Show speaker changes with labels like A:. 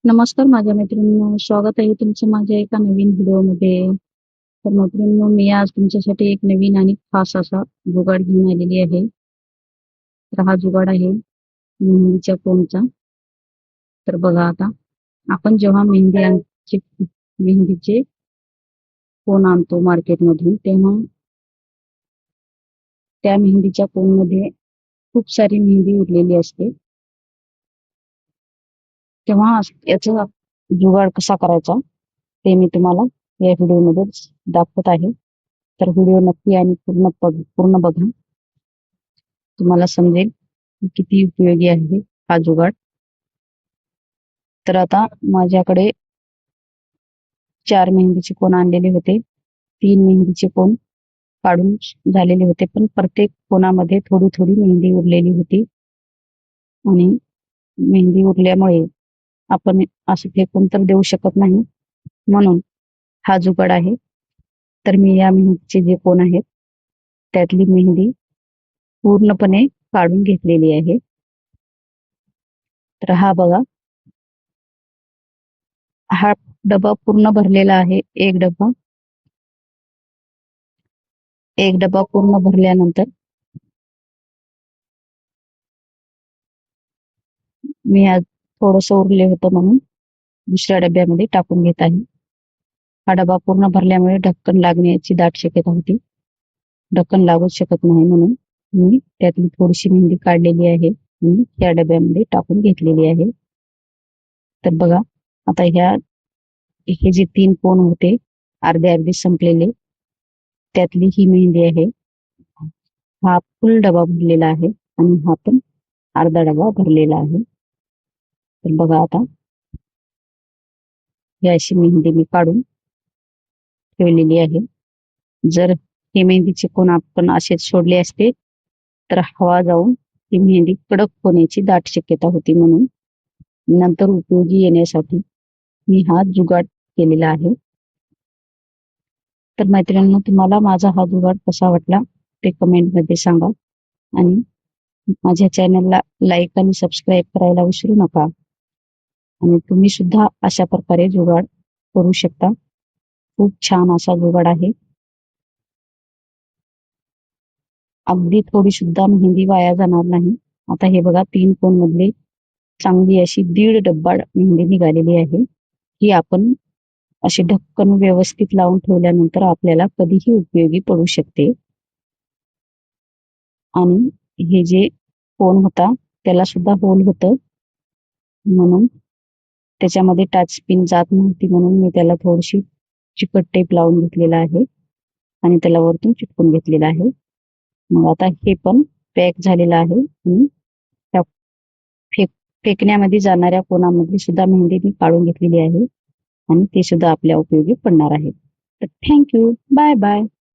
A: नमस्कार माझ्या मैत्रिणींनो, स्वागत आहे तुमचं माझ्या एका नवीन व्हिडिओमध्ये. तर मैत्रिणींनो, मी आज तुमच्यासाठी एक नवीन आणि खास असा जुगाड घेऊन आलेली आहे. तर हा जुगाड आहे मेहंदीच्या कोनचा. तर बघा आता, आपण जेव्हा मेहंदीचे कोन आणतो मार्केटमधून, तेव्हा त्या मेहंदीच्या कोनमध्ये खूप सारी मेहंदी उरलेली असते. तेव्हा याचा जुगाड कसा करायचा ते मी तुम्हाला या व्हिडिओमध्ये दाखवत आहे. तर व्हिडिओ नक्की आणि पूर्ण बघा. तुम्हाला समजेल की किती उपयोगी आहे हा जुगाड. तर आता माझ्याकडे 4 मेहंदीचे कोन आणलेले होते. 3 मेहंदीचे कोन काढून झालेले होते, पण प्रत्येक कोनामध्ये थोडी मेहंदी उरलेली होती आणि मेहंदी उरल्यामुळे आपण असं फेकून तर देऊ शकत नाही, म्हणून हा जुगाड आहे. तर मी या मेहंदीचे जे कोन आहेत त्यातली मेहंदी पूर्णपणे काढून घेतलेली आहे. तर हा बघा, हा डबा पूर्ण भरलेला आहे. एक डबा पूर्ण भरल्यानंतर मी आज थोडंसं उरले होतं म्हणून दुसऱ्या डब्यामध्ये टाकून घेत आहे. हा डबा पूर्ण भरल्यामुळे ढक्कन लागण्याची दाट शक्यता होती. ढक्कन लागूच शकत नाही, म्हणून मी त्यातली थोडीशी मेहंदी काढलेली आहे आणि या डब्यामध्ये टाकून घेतलेली आहे. तर बघा, आता हे जे 3 कोन होते अर्धे अर्धे संपलेले, त्यातली ही मेहंदी आहे. हा फुल डबा भरलेला आहे आणि हा पण अर्धा डबा भरलेला आहे. तर बघा आता, ही अशी मेहंदी मी काढून ठेवलेली आहे. जर हे मेहंदीचे कोन आपण असेच सोडले असते तर हवा जाऊन ही मेहंदी कडक होण्याची दाट शक्यता होती, म्हणून नंतर उपयोगी येण्यासाठी मी हा जुगाड केलेला आहे. तर मैत्रिणींनो, तुम्हाला माझा हा जुगाड कसा वाटला ते कमेंटमध्ये सांगा आणि माझ्या चॅनलला लाईक आणि सबस्क्राईब करायला विसरू नका. आणि तुम्ही सुद्धा अशा प्रकारे जुगाड करू शकता. खूप छान असा जुगाड आहे. अगदी थोडी सुद्धा मेहंदी वाया जाणार नाही. आता हे बघा, 3 कोन मधले चांगली अशी 1.5 डब्बा मेहंदी निघालेली आहे. ही आपण अशी ढक्कन व्यवस्थित लावून ठेवल्यानंतर आपल्याला कधीही उपयोगी पडू शकते. आणि हे जे कोन होता त्याला सुद्धा होल होतं, म्हणून त्याच्यामध्ये टच पिन जात नव्हती, म्हणून मी त्याला थोडीशी चिकट टेप लावून घेतलेला आहे आणि त्याला वरतून चिटकून घेतलेला आहे. मग आता हे पण पॅक झालेलं आहे आणि त्या फेकण्यामध्ये जाणाऱ्या कोणामधली सुद्धा मेहंदी मी काढून घेतलेली आहे आणि ते सुद्धा आपल्या उपयोगी पडणार आहे. तर थँक्यू. Bye bye.